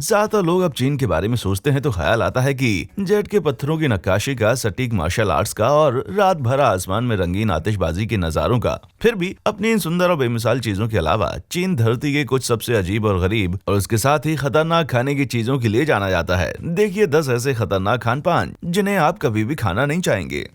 ज्यादातर लोग अब चीन के बारे में सोचते हैं तो ख्याल आता है कि जेट के पत्थरों की नक्काशी का, सटीक मार्शल आर्ट्स का और रात भर आसमान में रंगीन आतिशबाजी के नजारों का। फिर भी अपनी इन सुंदर और बेमिसाल चीजों के अलावा चीन धरती के कुछ सबसे अजीब और गरीब और उसके साथ ही खतरनाक खाने की चीजों के लिए जाना जाता है। देखिए 10 ऐसे खतरनाक खान पान जिन्हें आप कभी भी खाना नहीं चाहेंगे।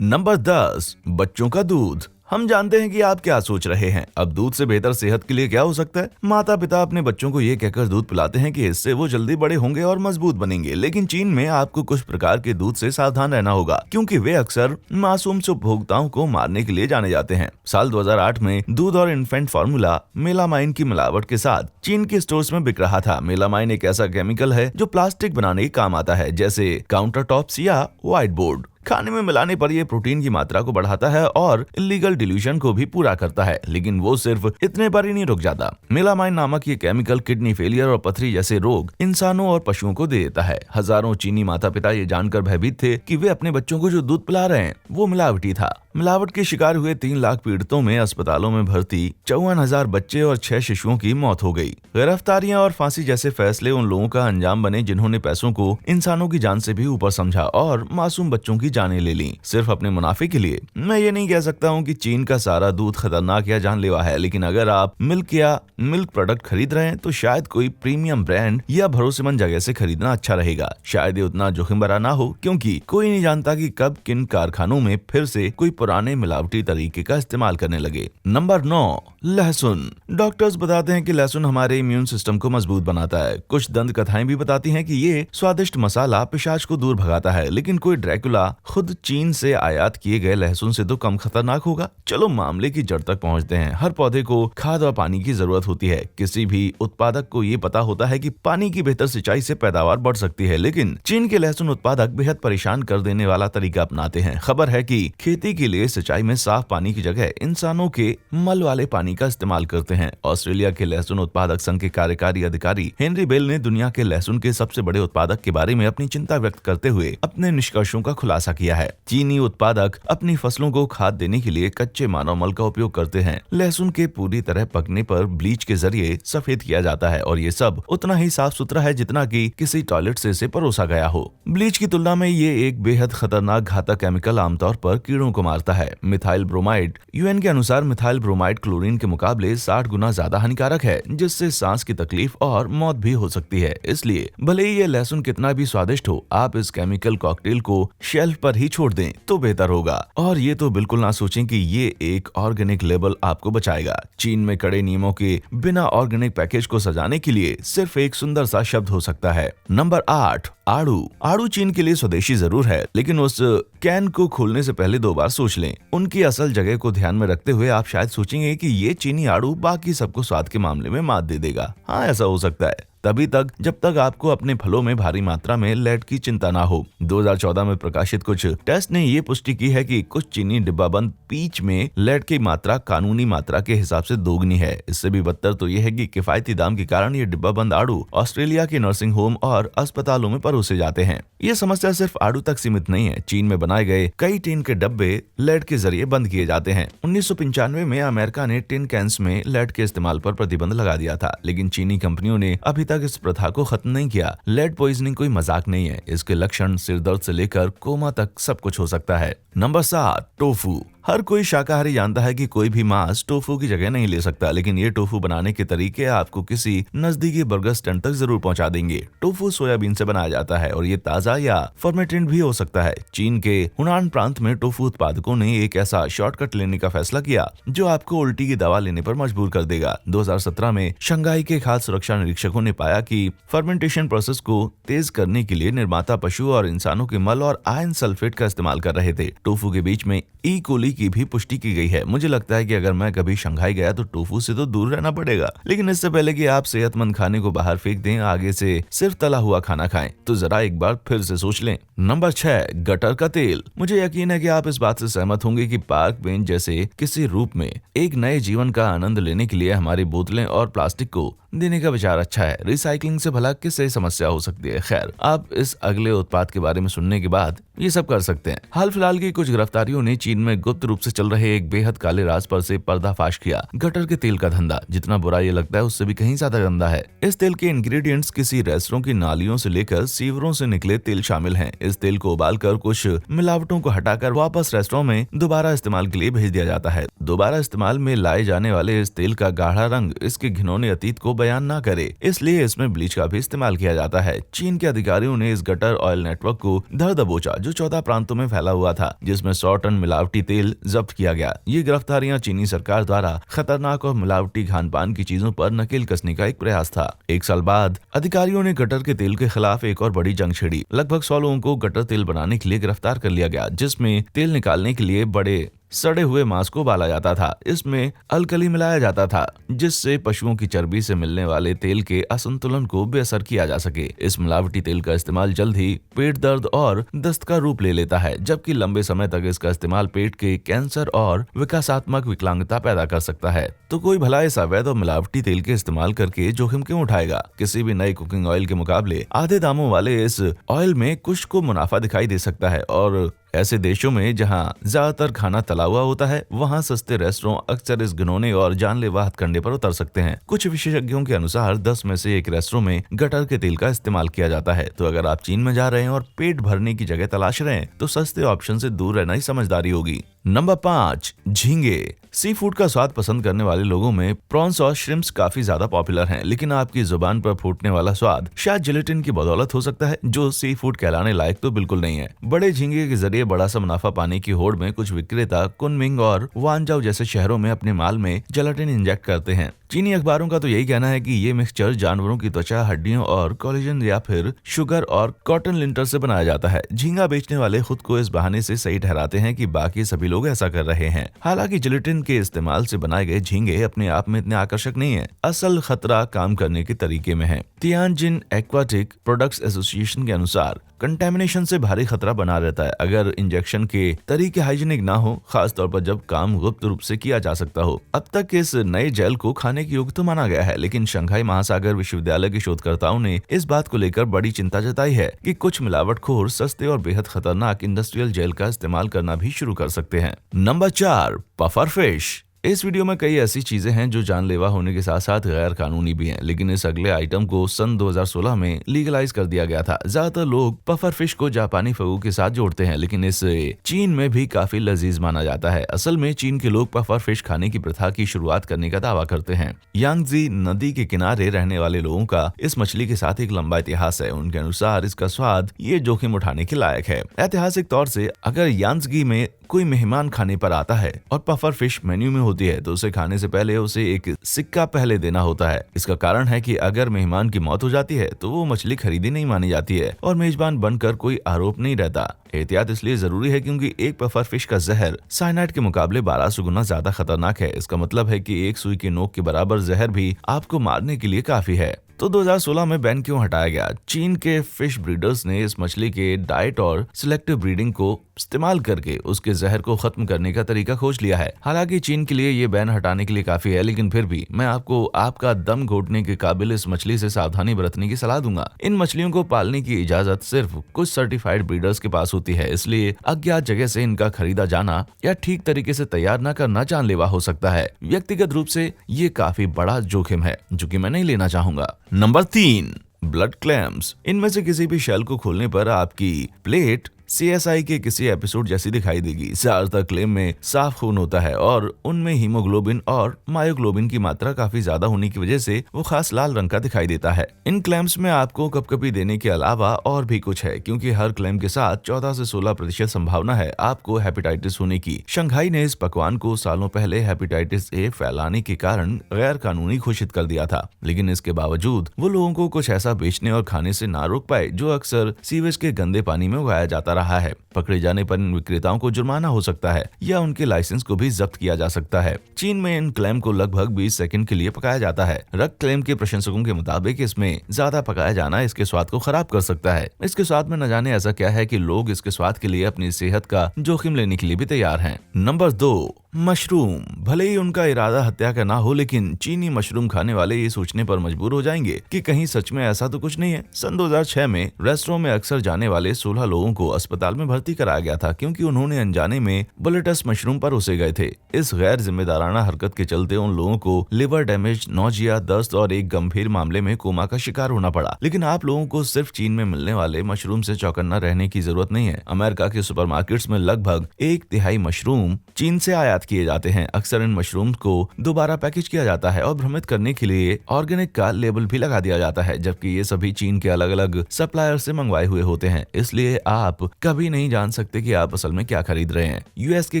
नंबर 10, बच्चों का दूध। हम जानते हैं कि आप क्या सोच रहे हैं, अब दूध से बेहतर सेहत के लिए क्या हो सकता है। माता पिता अपने बच्चों को ये कहकर दूध पिलाते हैं कि इससे वो जल्दी बड़े होंगे और मजबूत बनेंगे, लेकिन चीन में आपको कुछ प्रकार के दूध से सावधान रहना होगा क्योंकि वे अक्सर मासूम उपभोक्ताओं को मारने के लिए जाने जाते हैं। साल 2008 में दूध और इन्फेंट फार्मूला मेलामाइन की मिलावट के साथ चीन के स्टोर्स में बिक रहा था। मेलामाइन एक ऐसा केमिकल है जो प्लास्टिक बनाने के काम आता है, जैसे काउंटर टॉप्स या व्हाइट बोर्ड। खाने में मिलाने पर यह प्रोटीन की मात्रा को बढ़ाता है और इलीगल डिल्यूशन को भी पूरा करता है, लेकिन वो सिर्फ इतने पर ही नहीं रुक जाता। मेलामाइन नामक ये केमिकल किडनी फेलियर और पथरी जैसे रोग इंसानों और पशुओं को दे देता है। हजारों चीनी माता पिता ये जानकर भयभीत थे कि वे अपने बच्चों को जो दूध पिला रहे हैं वो मिलावटी था। मिलावट के शिकार हुए 3 लाख पीड़ितों में अस्पतालों में भर्ती 54,000 बच्चे और 6 शिशुओं की मौत हो गई। गिरफ्तारियां और फांसी जैसे फैसले उन लोगों का अंजाम बने जिन्होंने पैसों को इंसानों की जान से भी ऊपर समझा और मासूम बच्चों की जानें ले ली सिर्फ अपने मुनाफे के लिए। मैं ये नहीं कह सकता हूँ कि चीन का सारा दूध खतरनाक या जानलेवा है, लेकिन अगर आप मिल्क या मिल्क प्रोडक्ट खरीद रहे हैं तो शायद कोई प्रीमियम ब्रांड या भरोसेमंद जगह से खरीदना अच्छा रहेगा। शायद ये उतना जोखिम भरा ना हो क्योंकि कोई नहीं जानता कि कब किन कारखानों में फिर से कोई पुराने मिलावटी तरीके का इस्तेमाल करने लगे। नंबर 9, लहसुन। डॉक्टर्स बताते हैं कि लहसुन हमारे इम्यून सिस्टम को मजबूत बनाता है। कुछ दंत कथाएं भी बताती हैं कि ये स्वादिष्ट मसाला पिशाच को दूर भगाता है, लेकिन कोई ड्रैकुला खुद चीन से आयात किए गए लहसुन से तो कम खतरनाक होगा। चलो मामले की जड़ तक पहुंचते हैं। हर पौधे को खाद और पानी की जरूरत होती है। किसी भी उत्पादक को ये पता होता है कि पानी की बेहतर सिंचाई से पैदावार बढ़ सकती है, लेकिन चीन के लहसुन उत्पादक बेहद परेशान कर देने वाला तरीका अपनाते हैं। खबर है कि खेती के लिए सिंचाई में साफ पानी की जगह इंसानों के मल वाले पानी का इस्तेमाल करते हैं। ऑस्ट्रेलिया के लहसुन उत्पादक संघ के कार्यकारी अधिकारी हेनरी बेल ने दुनिया के लहसुन के सबसे बड़े उत्पादक के बारे में अपनी चिंता व्यक्त करते हुए अपने निष्कर्षों का खुलासा किया है। चीनी उत्पादक अपनी फसलों को खाद देने के लिए कच्चे मानव मल का उपयोग करते हैं। लहसुन के पूरी तरह पकने पर ब्लीच के जरिए सफेद किया जाता है और ये सब उतना ही साफ सुथरा है जितना कि किसी टॉयलेट से इसे परोसा गया हो। ब्लीच की तुलना में ये एक बेहद खतरनाक घातक केमिकल आमतौर पर कीड़ों को मारता है। Methyl bromide. यूएन के अनुसार मिथाइल ब्रोमाइड क्लोरीन के मुकाबले 60 गुना ज्यादा हानिकारक है, जिससे सांस की तकलीफ और मौत भी हो सकती है। इसलिए भले ही ये लहसुन कितना भी स्वादिष्ट हो, आप इस केमिकल कॉकटेल को शेल्फ पर ही छोड़ दें तो बेहतर होगा। और ये तो बिल्कुल ना सोचें कि ये एक ऑर्गेनिक लेबल आपको बचाएगा। चीन में कड़े नियमों के बिना ऑर्गेनिक पैकेज को सजाने के लिए सिर्फ एक सुंदर सा शब्द हो सकता है। नंबर 8, आड़ू। आड़ू चीन के लिए स्वदेशी जरूर है, लेकिन उस कैन को खोलने से पहले 2 बार सोच लें। उनकी असल जगह को ध्यान में रखते हुए आप शायद सोचेंगे कि ये चीनी आड़ू बाकी सबको स्वाद के मामले में मात दे देगा। हाँ, ऐसा हो सकता है तभी तक जब तक आपको अपने फलों में भारी मात्रा में लेड की चिंता ना हो। 2014 में प्रकाशित कुछ टेस्ट ने ये पुष्टि की है कि कुछ चीनी डिब्बाबंद पीच में लेड की मात्रा कानूनी मात्रा के हिसाब से दोगुनी है। इससे भी बदतर तो ये है कि किफायती दाम के कारण ये डिब्बाबंद आड़ू ऑस्ट्रेलिया के नर्सिंग होम और अस्पतालों में परोसे जाते हैं। ये समस्या सिर्फ आड़ू तक सीमित नहीं है। चीन में बनाए गए कई टिन के डब्बे लेड के जरिए बंद किए जाते हैं। 1995 में अमेरिका ने टिन कैंस में लेड के इस्तेमाल पर प्रतिबंध लगा दिया था, लेकिन चीनी कंपनियों ने अभी तक इस प्रथा को खत्म नहीं किया। लेड पॉइजनिंग कोई मजाक नहीं है। इसके लक्षण सिर दर्द से लेकर कोमा तक सब कुछ हो सकता है। Number 7, tofu. हर कोई शाकाहारी जानता है कि कोई भी मांस टोफू की जगह नहीं ले सकता, लेकिन ये टोफू बनाने के तरीके आपको किसी नजदीकी बर्गर स्टैंड तक जरूर पहुंचा देंगे। टोफू सोयाबीन से बनाया जाता है और ये ताजा या फर्मेंटेड भी हो सकता है। चीन के हुनान प्रांत में टोफू उत्पादकों ने एक ऐसा शॉर्टकट लेने का फैसला किया जो आपको उल्टी की दवा लेने पर मजबूर कर देगा। 2017 में शंघाई के खाद्य सुरक्षा निरीक्षकों ने पाया कि फर्मेंटेशन प्रोसेस को तेज करने के लिए निर्माता पशु और इंसानों के मल और आयरन सल्फेट का इस्तेमाल कर रहे थे। टोफू के बीच में ई कोली की भी पुष्टि की गई है। मुझे लगता है कि अगर मैं कभी शंघाई गया तो टोफू से तो दूर रहना पड़ेगा, लेकिन इससे पहले कि आप सेहतमंद खाने को बाहर फेंक दें, आगे से सिर्फ तला हुआ खाना खाएं, तो जरा एक बार फिर से सोच लें। नंबर 6, गटर का तेल। मुझे यकीन है कि आप इस बात से सहमत होंगे कि पार्क बेंच जैसे किसी रूप में एक नए जीवन का आनंद लेने के लिए हमारी बोतलें और प्लास्टिक को देने का विचार अच्छा है। रिसाइकलिंग से भला किससे समस्या हो सकती है। खैर, आप इस अगले उत्पाद के बारे में सुनने के बाद ये सब कर सकते हैं। हाल फिलहाल की कुछ गिरफ्तारियों ने चीन में गुप्त संयुक्त रूप से चल रहे एक बेहद काले राज पर से पर्दाफाश किया। गटर के तेल का धंधा जितना बुरा ये लगता है उससे भी कहीं ज्यादा गंदा है। इस तेल के इंग्रेडिएंट्स किसी रेस्टोरेंट की नालियों से लेकर सीवरों से निकले तेल शामिल हैं। इस तेल को उबालकर कुछ मिलावटों को हटाकर वापस रेस्टोरेंट में दोबारा इस्तेमाल के लिए भेज दिया जाता है। दोबारा इस्तेमाल में लाए जाने वाले इस तेल का गाढ़ा रंग इसके घिनौने अतीत को बयान न करे, इसलिए इसमें ब्लीच का भी इस्तेमाल किया जाता है। चीन के अधिकारियों ने इस गटर ऑयल नेटवर्क को धर दबोचा जो 14 प्रांतों में फैला हुआ था, जिसमें 100 टन मिलावटी तेल जब्त किया गया। ये गिरफ्तारियां चीनी सरकार द्वारा खतरनाक और मिलावटी खानपान की चीजों पर नकेल कसने का एक प्रयास था। एक साल बाद अधिकारियों ने गटर के तेल के खिलाफ एक और बड़ी जंग छिड़ी। लगभग 100 लोगों को गटर तेल बनाने के लिए गिरफ्तार कर लिया गया, जिसमें तेल निकालने के लिए बड़े सड़े हुए मांस को उबाला जाता था। इसमें अल्कली मिलाया जाता था जिससे पशुओं की चर्बी से मिलने वाले तेल के असंतुलन को बेअसर किया जा सके। इस मिलावटी तेल का इस्तेमाल जल्द ही पेट दर्द और दस्त का रूप ले लेता है, जबकि लंबे समय तक इसका इस्तेमाल पेट के कैंसर और विकासात्मक विकलांगता पैदा कर सकता है। तो कोई भला इस अवैध और मिलावटी तेल के इस्तेमाल करके जोखिम क्यों उठाएगा? किसी भी नए कुकिंग ऑयल के मुकाबले आधे दामों वाले इस ऑयल में कुछ को मुनाफा दिखाई दे सकता है, और ऐसे देशों में जहां ज्यादातर खाना तला हुआ होता है वहां सस्ते रेस्टोरेंट अक्सर इस घिनौने और जानलेवा हथकंडे पर उतर सकते हैं। कुछ विशेषज्ञों के अनुसार 10 में से एक रेस्टोरेंट में गटर के तेल का इस्तेमाल किया जाता है। तो अगर आप चीन में जा रहे हैं और पेट भरने की जगह तलाश रहे हैं तो सस्ते ऑप्शन से दूर रहना ही समझदारी होगी। नंबर 5, झींगे। सी फूड का स्वाद पसंद करने वाले लोगों में प्रॉन्स और श्रिम्प्स काफी ज्यादा पॉपुलर हैं, लेकिन आपकी जुबान पर फूटने वाला स्वाद शायद जिलेटिन की बदौलत हो सकता है, जो सी फूड कहलाने लायक तो बिल्कुल नहीं है। बड़े झींगे के जरिए बड़ा सा मुनाफा पाने की होड़ में कुछ विक्रेता कुनमिंग और वानजाओ जैसे शहरों में अपने माल में जेलेटिन इंजेक्ट करते हैं। चीनी अखबारों का तो यही कहना है कि ये मिक्सचर जानवरों की त्वचा, हड्डियों और कोलेजन या फिर शुगर और कॉटन लिंटर से बनाया जाता है। झींगा बेचने वाले खुद को इस बहाने से सही ठहराते हैं कि बाकी सभी लोग ऐसा कर रहे हैं। हालांकि जिलेटिन के इस्तेमाल से बनाए गए झींगे अपने आप में इतने आकर्षक नहीं है। असल खतरा काम करने के तरीके में है। तियानजिन एक्वाटिक प्रोडक्ट्स एसोसिएशन के अनुसार कंटेमिनेशन से भारी खतरा बना रहता है अगर इंजेक्शन के तरीके हाइजीनिक ना हो, खासतौर पर जब काम गुप्त रूप से किया जा सकता हो। अब तक इस नए जेल को खाने के योग्य तो माना गया है, लेकिन शंघाई महासागर विश्वविद्यालय के शोधकर्ताओं ने इस बात को लेकर बड़ी चिंता जताई है कि कुछ मिलावटखोर सस्ते और बेहद खतरनाक इंडस्ट्रियल जेल का इस्तेमाल करना भी शुरू कर सकते हैं। Number 4, puffer fish. इस वीडियो में कई ऐसी चीजें हैं जो जानलेवा होने के साथ साथ गैर कानूनी भी हैं, लेकिन इस अगले आइटम को सन 2016 में लीगलाइज कर दिया गया था। ज्यादातर लोग पफर फिश को जापानी फगू के साथ जोड़ते हैं, लेकिन इसे चीन में भी काफी लजीज माना जाता है। असल में चीन के लोग पफर फिश खाने की प्रथा की शुरुआत करने का दावा करते हैं। यांगजी नदी के किनारे रहने वाले लोगों का इस मछली के साथ एक लंबा इतिहास है। उनके अनुसार इसका स्वाद ये जोखिम उठाने के लायक है। ऐतिहासिक तौर से अगर यांगजी में कोई मेहमान खाने पर आता है और पफर फिश मेन्यू में होती है तो उसे खाने से पहले उसे एक सिक्का पहले देना होता है। इसका कारण है कि अगर मेहमान की मौत हो जाती है तो वो मछली खरीदी नहीं मानी जाती है और मेजबान बनकर कोई आरोप नहीं रहता। एहतियात इसलिए जरूरी है क्योंकि एक पफर फिश का जहर साइनाइड के मुकाबले 1200 गुना ज्यादा खतरनाक है। इसका मतलब है कि एक सुई की नोक के बराबर जहर भी आपको मारने के लिए काफी है। तो 2016 में बैन क्यों हटाया गया? चीन के फिश ब्रीडर्स ने इस मछली के डाइट और सिलेक्टिव ब्रीडिंग को इस्तेमाल करके उसके जहर को खत्म करने का तरीका खोज लिया है। हालांकि चीन के लिए ये बैन हटाने के लिए काफी है, लेकिन फिर भी मैं आपको आपका दम घोटने के काबिल इस मछली से सावधानी बरतने की सलाह दूंगा। इन मछलियों को पालने की इजाजत सिर्फ कुछ सर्टिफाइड ब्रीडर्स के पास होती है, इसलिए अज्ञात जगह से इनका खरीदा जाना या ठीक तरीके से तैयार न करना जानलेवा हो सकता है। व्यक्तिगत रूप से ये काफी बड़ा जोखिम है जो कि मैं नहीं लेना चाहूंगा। Number 3, blood clams. इनमें से किसी भी शेल को खोलने पर आपकी प्लेट CSI के किसी एपिसोड जैसी दिखाई देगी। ज्यादातर क्लेम में साफ खून होता है और उनमें हीमोग्लोबिन और मायोग्लोबिन की मात्रा काफी ज्यादा होने की वजह से वो खास लाल रंग का दिखाई देता है। इन क्लेम्स में आपको कपकपी देने के अलावा और भी कुछ है, क्योंकि हर क्लेम के साथ 14 से 16% संभावना है आपको हेपेटाइटिस होने की। शंघाई ने इस पकवान को सालों पहले हेपेटाइटिस A फैलाने के कारण गैर कानूनी घोषित कर दिया था, लेकिन इसके बावजूद वो लोगों को कुछ ऐसा बेचने और खाने से ना रोक पाए जो अक्सर सीवेज के गंदे पानी में उगाया जाता रहा है। पकड़े जाने पर इन विक्रेताओं को जुर्माना हो सकता है या उनके लाइसेंस को भी जब्त किया जा सकता है। चीन में इन क्लेम को लगभग 20 सेकंड के लिए पकाया जाता है। रक्त क्लेम के प्रशंसकों के मुताबिक इसमें ज्यादा पकाया जाना इसके स्वाद को खराब कर सकता है। इसके स्वाद में न जाने ऐसा क्या है कि लोग इसके स्वाद के लिए अपनी सेहत का जोखिम लेने के लिए भी तैयार हैं। Number 2, mushroom. भले ही उनका इरादा हत्या का ना हो, लेकिन चीनी मशरूम खाने वाले ये सोचने पर मजबूर हो जाएंगे कि कहीं सच में ऐसा तो कुछ नहीं है। सन 2006 में रेस्टोरेंट में अक्सर जाने वाले 16 लोगों को अस्पताल में भर्ती कराया गया था क्योंकि उन्होंने अनजाने में बोलेटस मशरूम परोसे गए थे। इस गैर जिम्मेदाराना हरकत के चलते उन लोगों को लिवर डैमेज, नौजिया, दस्त और एक गंभीर मामले में कोमा का शिकार होना पड़ा। लेकिन आप लोगों को सिर्फ चीन में मिलने वाले मशरूम से चौकन्ना रहने की जरूरत नहीं है। अमेरिका के सुपरमार्केट्स में लगभग 1/3 मशरूम चीन से आयात किए जाते हैं। अक्सर इन मशरूम को दोबारा पैकेज किया जाता है और भ्रमित करने के लिए ऑर्गेनिक का लेबल भी लगा दिया जाता है, जबकि ये सभी चीन के अलग अलग सप्लायर से मंगवाए हुए होते हैं। इसलिए आप कभी नहीं जान सकते कि आप असल में क्या खरीद रहे हैं। यूएस के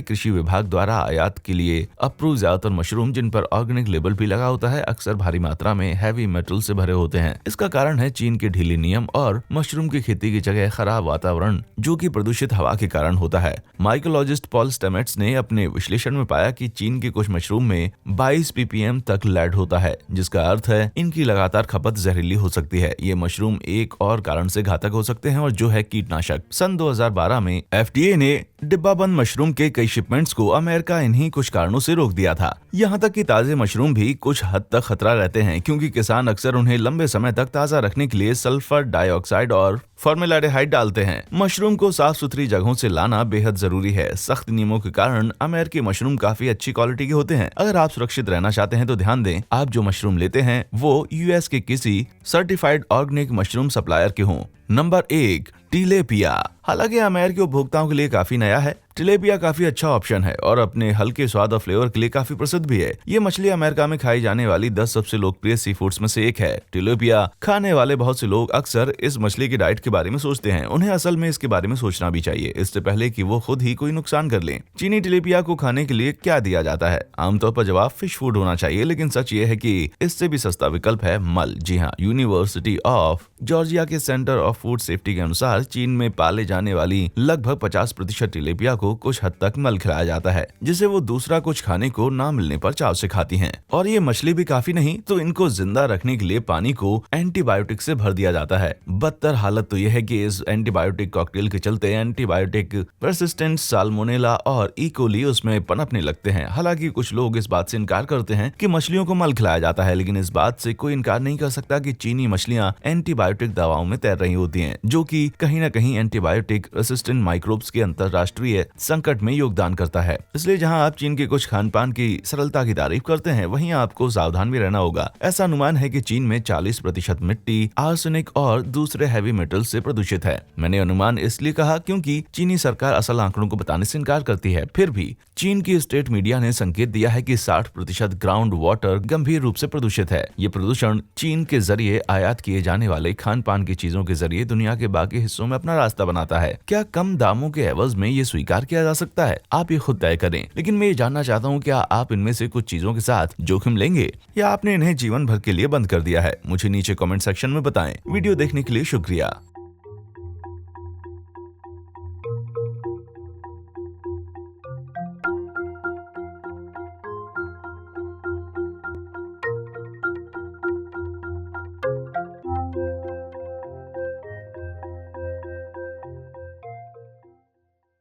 कृषि विभाग द्वारा आयात के लिए अप्रूव ज्यादातर मशरूम जिन पर ऑर्गेनिक लेबल भी लगा होता है अक्सर भारी मात्रा में हैवी मेटल से भरे होते हैं। इसका कारण है चीन के ढीले नियम और मशरूम की खेती की जगह खराब वातावरण, जो कि प्रदूषित हवा के कारण होता है। माइकोलॉजिस्ट पॉल स्टेमेट्स ने अपने विश्लेषण में पाया कि चीन के कुछ मशरूम में 22 ppm तक लेड होता है, जिसका अर्थ है इनकी लगातार खपत जहरीली हो सकती है। ये मशरूम एक और कारण से घातक हो सकते हैं और जो है कीटनाशक। सन 2012 में FDA ने डिब्बाबंद मशरूम के कई शिपमेंट्स को अमेरिका इन्हीं कुछ कारणों से रोक दिया था। यहाँ तक कि ताजे मशरूम भी कुछ हद तक खतरा रहते हैं क्योंकि किसान अक्सर उन्हें लंबे समय तक ताजा रखने के लिए सल्फर डाइऑक्साइड और फॉर्मेल्डिहाइड डालते हैं। मशरूम को साफ सुथरी जगहों से लाना बेहद जरूरी है। सख्त नियमों के कारण अमेरिकी मशरूम काफी अच्छी क्वालिटी के होते हैं। अगर आप सुरक्षित रहना चाहते हैं तो ध्यान दें, आप जो मशरूम लेते हैं वो यूएस के किसी सर्टिफाइड ऑर्गेनिक मशरूम सप्लायर के हों। नंबर 1, टिलेपिया। हालांकि अमेरिकी उपभोक्ताओं के लिए काफी नया है, टिलेपिया काफी अच्छा ऑप्शन है और अपने हल्के स्वाद और फ्लेवर के लिए काफी प्रसिद्ध भी है। ये मछली अमेरिका में खाई जाने वाली 10 सबसे लोकप्रिय सी फूड्स में से एक है। टिलेपिया खाने वाले बहुत से लोग अक्सर इस मछली की डाइट के बारे में सोचते हैं। उन्हें असल में इसके बारे में सोचना भी चाहिए, इससे पहले कि वो खुद ही कोई नुकसान कर लें। चीनी टिलेपिया को खाने के लिए क्या दिया जाता है? आमतौर पर जवाब फिश फूड होना चाहिए, लेकिन सच ये है कि इससे भी सस्ता विकल्प है मल। जी हाँ, यूनिवर्सिटी ऑफ जॉर्जिया के सेंटर ऑफ फूड सेफ्टी के अनुसार चीन में पाले जाने वाली लगभग 50% टिलेपिया को कुछ हद तक मल खिलाया जाता है, जिसे वो दूसरा कुछ खाने को ना मिलने पर चाव से खाती हैं। और ये मछली भी काफी नहीं तो इनको जिंदा रखने के लिए पानी को एंटीबायोटिक से भर दिया जाता है। बदतर हालत तो यह है कि इस एंटीबायोटिक कॉकटेल के चलते एंटीबायोटिक रेसिस्टेंट साल्मोनेला और ई कोली उसमें पनपने लगते हैं। हालांकि कुछ लोग इस बात से इनकार करते हैं कि मछलियों को मल खिलाया जाता है, लेकिन इस बात से कोई इनकार नहीं कर सकता कि चीनी मछलियां एंटीबायोटिक दवाओं में तैर रही होती हैं, जो कि कहीं न कहीं एंटीबायोटिक रेसिस्टेंट माइक्रोब्स के अंतरराष्ट्रीय संकट में योगदान करता है। इसलिए जहां आप चीन के कुछ खान पान की सरलता की तारीफ करते हैं, वहीं आपको सावधान भी रहना होगा। ऐसा अनुमान है कि चीन में 40% मिट्टी, आर्सेनिक और दूसरे हैवी मेटल से प्रदूषित है। मैंने अनुमान इसलिए कहा क्योंकि चीनी सरकार असल आंकड़ों को बताने से इनकार करती है। फिर भी चीन की स्टेट मीडिया ने संकेत दिया है कि 60% ग्राउंड वाटर गंभीर रूप से प्रदूषित है। ये प्रदूषण चीन के जरिए आयात किए जाने वाले खान पान की चीजों के जरिए दुनिया के बाकी हिस्सों में अपना रास्ता बनाता है। क्या कम दामों के एवज में ये स्वीकार किया जा सकता है? आप ये खुद तय करें, लेकिन मैं ये जानना चाहता हूँ क्या आप इनमें से कुछ चीजों के साथ जोखिम लेंगे या आपने इन्हें जीवन भर के लिए बंद कर दिया है? मुझे नीचे कमेंट सेक्शन में बताएं। वीडियो देखने के लिए शुक्रिया।